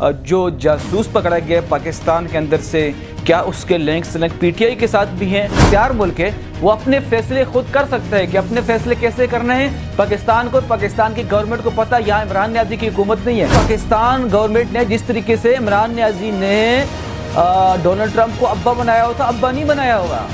जो जासूस पकड़ा गया पाकिस्तान के अंदर से, क्या उसके लिंक्स पीटीआई के साथ भी हैं? इख्तियार मुल्क है, वो अपने फैसले खुद कर सकता है कि अपने फैसले कैसे करने हैं। पाकिस्तान की गवर्नमेंट को पता यहाँ इमरान न्याजी की हुकूमत नहीं है। पाकिस्तान गवर्नमेंट ने जिस तरीके से इमरान न्याजी ने डोनाल्ड ट्रंप को अब्बा बनाया होता, अब्बा नहीं बनाया होगा।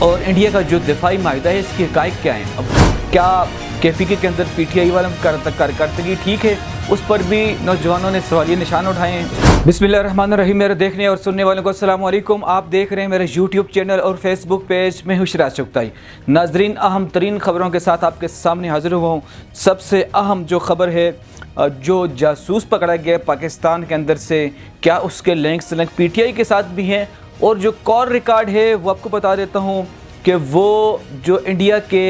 और इंडिया का जो दिफाई माहिदा है, इसके हक़ाइक़ क्या हैं? अब क्या केपीके के अंदर पीटीआई वालों की कारकर्दगी ठीक है? उस पर भी नौजवानों ने सवालिया निशान उठाए हैं। बिस्मिल्लाहिर्रहमानिर्रहीम। मेरे देखने और सुनने वालों को अस्सलाम वालेकुम। आप देख रहे हैं मेरे यूट्यूब चैनल और फेसबुक पेज में हुशरा चुगताई। नाजरीन, अहम तरीन ख़बरों के साथ आपके सामने हाजिर हुआ हूँ। सबसे अहम जो ख़बर है, जो जासूस पकड़ा गया पाकिस्तान के अंदर से, क्या उसके लिंक्स पीटीआई के साथ भी हैं? और जो कॉल रिकॉर्ड है वो आपको बता देता हूँ कि वो जो इंडिया के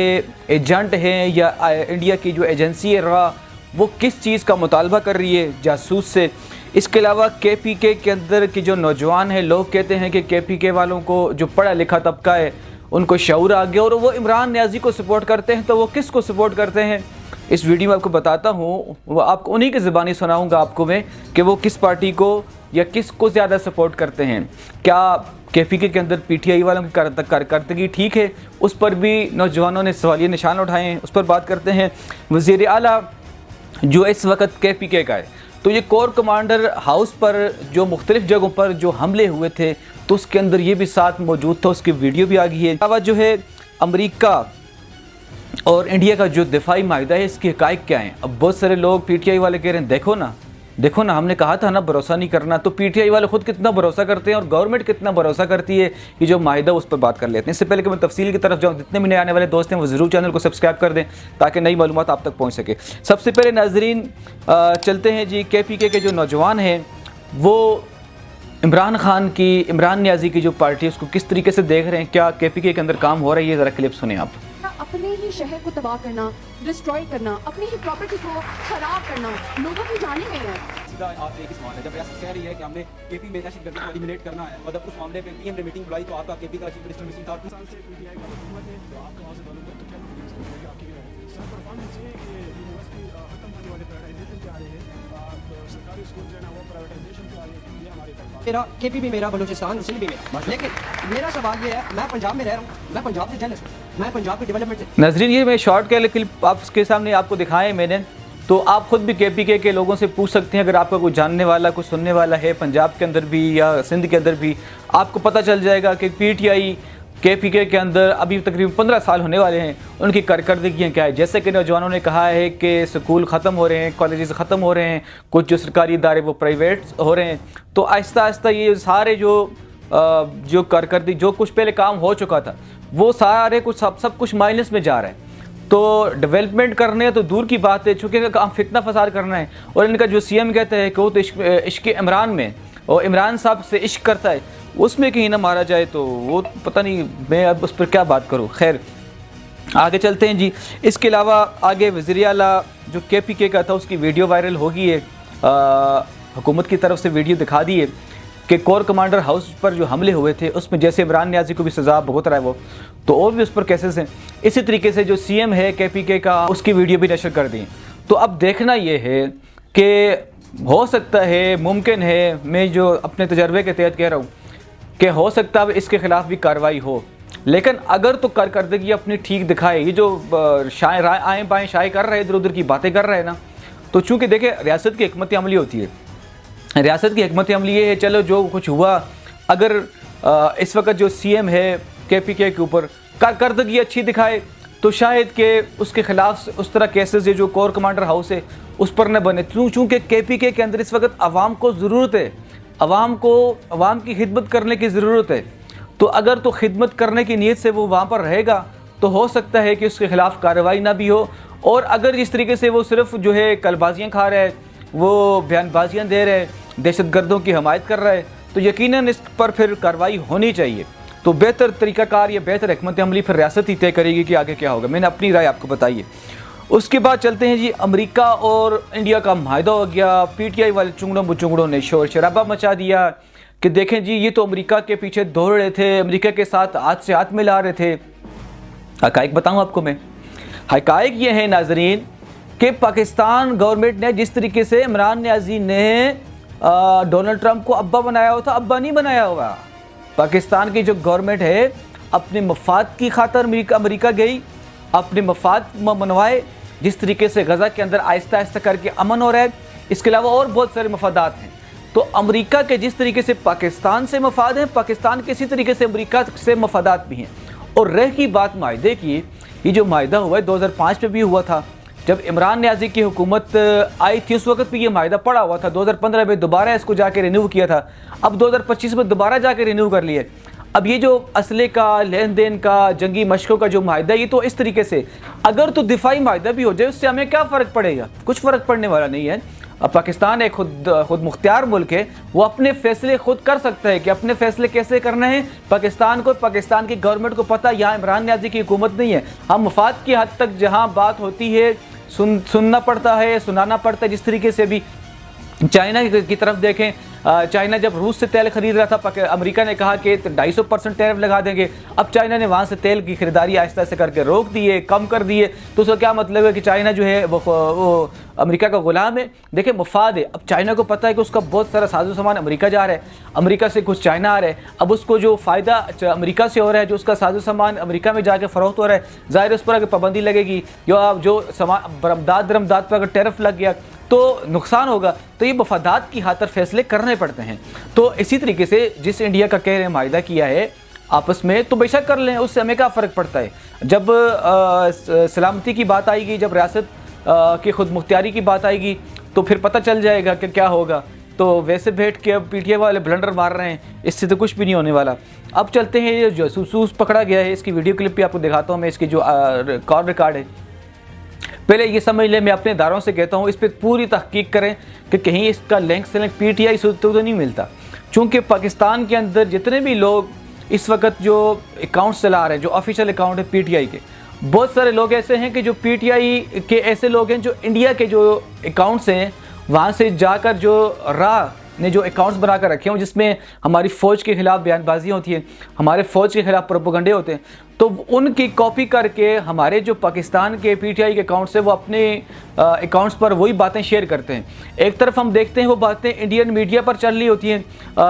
एजेंट हैं या इंडिया की जो एजेंसी है रहा, वो किस चीज़ का मुतालबा कर रही है जासूस से। इसके अलावा केपीके के अंदर के जो नौजवान हैं, लोग कहते हैं कि केपीके वालों को जो पढ़ा लिखा तबका है उनको शऊर आ गया और वो इमरान न्याजी को सपोर्ट करते हैं। तो वो किस को सपोर्ट करते हैं, इस वीडियो में आपको बताता हूँ। वो आपको उन्हीं की ज़बानी सुनाऊँगा आपको मैं कि वो किस पार्टी को या किस को ज़्यादा सपोर्ट करते हैं। क्या केपीके के अंदर पीटीआई वालों की कारकर्दगी ठीक है? उस पर भी नौजवानों ने सवालिया निशान उठाए हैं। उस पर बात करते हैं। वज़ीर आला जो इस वक्त केपीके का है, तो ये कोर कमांडर हाउस पर जो मुख्तलिफ़ जगहों पर जो हमले हुए थे, तो उसके अंदर ये भी साथ मौजूद था, उसकी वीडियो भी आ गई है। अलावा जो है अमेरिका और इंडिया का जो दिफाई माहिदा है, इसके हक़ाइक़ क्या हैं? अब बहुत सारे लोग पीटीआई वाले कह रहे हैं देखो ना हमने कहा था ना भरोसा नहीं करना। तो पीटीआई वाले खुद कितना भरोसा करते हैं और गवर्नमेंट कितना भरोसा करती है, ये जो माहिदा उस पर बात कर लेते हैं। इससे पहले कि मैं तफसील की तरफ जाऊँ, जितने भी नए आने वाले दोस्त हैं वो ज़रूर चैनल को सब्सक्राइब कर दें ताकि नई मालूमात आप तक पहुँच सके। सबसे पहले नाजरीन चलते हैं जी, केपीके के जो नौजवान हैं वो इमरान न्याजी की जो पार्टी है उसको किस तरीके से देख रहे हैं, क्या केपीके के अंदर काम हो रहा है, ये ज़रा क्लिप सुने आप। अपने ही शहर को तबाह करना, डिस्ट्रॉय करना, अपनी ही प्रॉपर्टी को खराब करना लोगों की जाने में है। सीधा आप एक ही सवाल है, जब रियासत कह रही है कि हमने केपी में नशे को एलिमिनेट करना है, मतलब उस मामले पे पीएम ने मीटिंग बुलाई तो आपका केपी का चीफ मिनिस्टर मिसिंग था। 2 साल से पीटीआई का हुकूमत है, तो आपको वहां से मालूम है तो क्या फीलिंग्स होगी आपकी? सर परफॉर्मेंस ये कि यूनिवर्सिटी खत्म होने वाले प्राइवेटाइजेशन पे आ रही है, सरकारी स्कूल जो है ना वो प्राइवेटाइजेशन पे आ रही है। ये हमारी मेरा केपी भी मेरा, बलूचिस्तान मुस्लिम भी मेरा, लेकिन मेरा सवाल ये है, मैं पंजाब में रह रहा हूँ, मैं पंजाब से जेलस हूँ, मैं पंजाब की डेवलपमेंट से। नाज़रीन, ये मैं शॉर्ट के क्लिप आपके सामने आपको दिखाए मैंने, तो आप खुद भी केपीके के लोगों से पूछ सकते हैं। अगर आपका कोई जानने वाला, कोई सुनने वाला है पंजाब के अंदर भी या सिंध के अंदर भी, आपको पता चल जाएगा कि पीटीआई केपीके के अंदर अभी तकरीबन 15 साल होने वाले हैं, उनकी कारकर्दगियाँ क्या है। जैसे कि नौजवानों ने कहा है कि स्कूल ख़त्म हो रहे हैं, कॉलेजेस ख़त्म हो रहे हैं, कुछ जो सरकारी इदारे वो प्राइवेट हो रहे हैं, तो आहिस्ता आहिस्ता ये सारे जो कारकर्दगी, जो कुछ पहले काम हो चुका था, वो सारे कुछ सब कुछ माइनस में जा रहा है। तो डेवलपमेंट करने तो दूर की बात है, चूँकि काम फितना फसाद करना है। और इनका जो सीएम कहता है कि वो तो इश्क इमरान में, और इमरान साहब से इश्क करता है, उसमें कहीं ना मारा जाए तो वो पता नहीं मैं अब उस पर क्या बात करूँ। खैर आगे चलते हैं जी। इसके अलावा आगे वज़ीर आला जो केपीके का था उसकी वीडियो वायरल हो गई है, हुकूमत की तरफ से वीडियो दिखा दी है कि कोर कमांडर हाउस पर जो हमले हुए थे उसमें जैसे इमरान न्याजी को भी सज़ा भुगत रहा है वो, तो और भी उस पर केसेस हैं। इसी तरीके से जो सीएम है केपीके का, उसकी वीडियो भी नशर कर दी। तो अब देखना ये है कि हो सकता है, मुमकिन है, मैं जो अपने तजर्बे के तहत कह रहा हूँ कि हो सकता है इसके ख़िलाफ़ भी कार्रवाई हो, लेकिन अगर तो कारकर्दगी अपनी ठीक दिखाए। ये जो आएँ बाएँ शाये कर रहे हैं, इधर उधर की बातें कर रहे हैं ना, तो चूँकि देखिए रियासत की हिकमत अमली होती है, रियासत की हिकमत अमली ये है, चलो जो कुछ हुआ, अगर इस वक्त जो सीएम है केपीके के ऊपर कारकर्दगी अच्छी दिखाए तो शायद कि उसके ख़िलाफ़ उस तरह केसेस जो कोर कमांडर हाउस है उस पर न बने। चूँकि केपीके के अंदर इस वक्त आवाम को ज़रूरत है, आवाम की खिदमत करने की ज़रूरत है। तो अगर तो खिदमत करने की नीयत से वो वहाँ पर रहेगा तो हो सकता है कि उसके ख़िलाफ़ कार्रवाई ना भी हो। और अगर जिस तरीके से वो सिर्फ जो है कलबाजियाँ खा रहा है, वो बयानबाजियाँ दे रहे हैं, दहशतगर्दों की हमायत कर रहा है, तो यकीनन इस पर फिर कार्रवाई होनी चाहिए। तो बेहतर तरीक़ाकार या बेहतर हिकमत अमली फिर रियासत ही तय करेगी कि आगे क्या होगा। मैंने अपनी राय आपको बताई है। उसके बाद चलते हैं जी, अमेरिका और इंडिया का माहिदा हो गया। पीटीआई वाले चुंगड़ों बुचुंगड़ों ने शोर शराबा मचा दिया कि देखें जी, ये तो अमेरिका के पीछे दौड़ रहे थे, अमेरिका के साथ हाथ से हाथ मिला रहे थे। हक़ाइक़ बताऊँ आपको मैं, हक़ाइक़ ये है नाजरीन कि पाकिस्तान गवर्नमेंट ने जिस तरीके से इमरान न्याजी ने डोनाल्ड ट्रंप को अब्बा बनाया हुआ था, अब्बा नहीं बनाया हुआ। पाकिस्तान की जो गवर्नमेंट है अपने मफाद की खातर अमेरिका गई, अपने मफाद मनवाए। जिस तरीके से गज़ा के अंदर आहिस्ता आहिस्ता करके अमन हो रहा है, इसके अलावा और बहुत सारे मफादात हैं। तो अमेरिका के जिस तरीके से पाकिस्तान से मफाद हैं, पाकिस्तान के इसी तरीके से अमेरिका से मफादात भी हैं। और रह की बात माहिदे की, ये जो माहिदा हुआ है 2005 में भी हुआ था, जब इमरान नियाज़ी की हुकूमत आई थी उस वक्त भी ये माहिदा पड़ा हुआ था। 2015 में दोबारा इसको जाके रिन्यू किया था, अब 2025 में दोबारा जाके रिन्यू कर लिए। अब ये जो असले का, लेन देन का, जंगी मशकों का जो माहिदा, ये तो इस तरीके से अगर तो दिफाई माहिदा भी हो जाए उससे हमें क्या फ़र्क पड़ेगा? कुछ फ़र्क पड़ने वाला नहीं है। अब पाकिस्तान एक खुद मुख्तियार मुल्क है, वो अपने फैसले खुद कर सकता है कि अपने फैसले कैसे करने हैं। पाकिस्तान को, पाकिस्तान की गवर्नमेंट को पता है यहाँ इमरान नियाज़ी की हुकूमत नहीं है। हम मफाद की हद तक जहाँ बात होती है सुनना पड़ता है, सुनाना पड़ता है। जिस तरीके से भी चाइना की तरफ देखें, चाइना जब रूस से तेल खरीद रहा था, अमेरिका ने कहा कि 250% टैरिफ लगा देंगे। अब चाइना ने वहाँ से तेल की खरीदारी आहिस्ता आहिस्ता करके रोक दिए, कम कर दिए। तो उसका क्या मतलब है कि चाइना जो है वो अमेरिका का गुलाम है। देखिए मफाद है। अब चाइना को पता है कि उसका बहुत सारा साजो सामान अमेरिका जा रहा है, अमेरिका से कुछ चाइना आ रहा है। अब उसको जो फ़ायदा अमेरिका से हो रहा है, जो उसका साजो सामान अमेरिका में जाके फ़रोख्त हो रहा है, ज़ाहिर उस पर अगर पाबंदी लगेगी, जो सामान बरमदाद पर अगर टैरिफ लग गया तो नुकसान होगा। तो ये मफादात की खातिर फैसले करने पड़ते हैं। तो इसी तरीके से जिस इंडिया का कह रहे हैं माहिदा किया है आपस में, तो बेशक कर लें, उससे हमें क्या फ़र्क पड़ता है। जब सलामती की बात आएगी, जब रियासत की खुद मुख्तियारी की बात आएगी, तो फिर पता चल जाएगा कि क्या होगा। तो वैसे बैठ के अब पीटीआई वाले ब्लंडर मार रहे हैं, इससे तो कुछ भी नहीं होने वाला। अब चलते हैं, ये जासूस पकड़ा गया है, इसकी वीडियो क्लिप भी आपको दिखाता हूँ मैं, इसकी जो कॉल रिकॉर्ड है। पहले ये समझ लें, मैं अपने इदारों से कहता हूँ इस पर पूरी तहकीक करें कि कहीं इसका लिंक से पीटीआई से तो नहीं मिलता। चूँकि पाकिस्तान के अंदर जितने भी लोग इस वक्त जो अकाउंट्स चला रहे हैं, जो ऑफिशियल अकाउंट है पीटीआई के, बहुत सारे लोग ऐसे हैं कि जो पीटीआई के ऐसे लोग हैं जो इंडिया के जो अकाउंट्स हैं वहाँ से जाकर जो राह ने जो अकाउंट्स बना कर रखे हों, जिसमें हमारी फ़ौज के ख़िलाफ़ बयानबाजियाँ होती हैं, हमारे फ़ौज के ख़िलाफ़ प्रोपेगेंडे होते हैं, तो उनकी कॉपी करके हमारे जो पाकिस्तान के पीटीआई के अकाउंट्स हैं वो अपने अकाउंट्स पर वही बातें शेयर करते हैं। एक तरफ हम देखते हैं वो बातें इंडियन मीडिया पर चल रही होती हैं,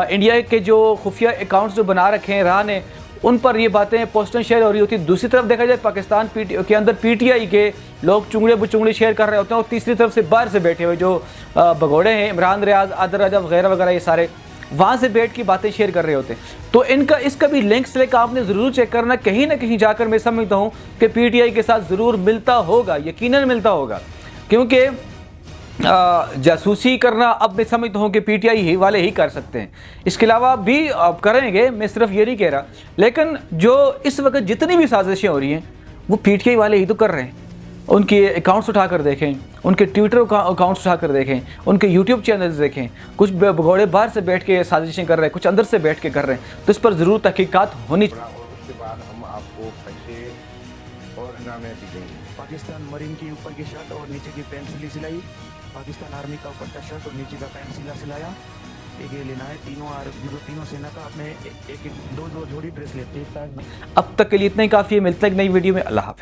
इंडिया के जो खुफिया अकाउंट्स जो बना रखे हैं राह ने, उन पर ये बातें पोस्टर शेयर हो रही होती है। दूसरी तरफ देखा जाए पाकिस्तान के अंदर पीटीआई के लोग चुंगड़े बुचुंगड़े शेयर कर रहे होते हैं, और तीसरी तरफ से बाहर से बैठे हुए जो भगोड़े हैं, इमरान रियाज, आदर राजा वगैरह वगैरह, ये सारे वहाँ से बैठ की बातें शेयर कर रहे होते हैं। तो इसका भी लिंक लेकर आपने ज़रूर चेक करना। कहीं ना कहीं जाकर मैं समझता हूँ कि पीटीआई के साथ ज़रूर मिलता होगा, यकीनन मिलता होगा, क्योंकि जासूसी करना अब मैं समझता हूँ कि पीटीआई ही वाले ही कर सकते हैं। इसके अलावा भी आप करेंगे, मैं सिर्फ ये नहीं कह रहा, लेकिन जो इस वक्त जितनी भी साजिशें हो रही हैं वो पीटीआई वाले ही तो कर रहे हैं। उनके अकाउंट्स उठाकर देखें, उनके ट्विटर अकाउंट्स उठाकर देखें, उनके यूट्यूब चैनल्स देखें, कुछ भगोड़े बाहर से बैठ के साजिशें कर रहे हैं, कुछ अंदर से बैठ के कर रहे हैं। तो इस पर ज़रूर तहकीकात होनी चाहिए। और उसके बाद हम आपको पैसे और इनाम भी देंगे। पाकिस्तान मरीन के ऊपर की शर्ट और नीचे की पैंट सिलाई, पाकिस्तान आर्मी का ऊपर का शर्ट और नीचे का पैंट सिलाया। एक ये लेना है, तीनों सेना का आपने एक दो जोड़ी ड्रेस लेते हैं। अब तक के लिए इतना ही काफ़ी है। मिलते हैं एक नई वीडियो में। अल्लाह हाफ़िज़।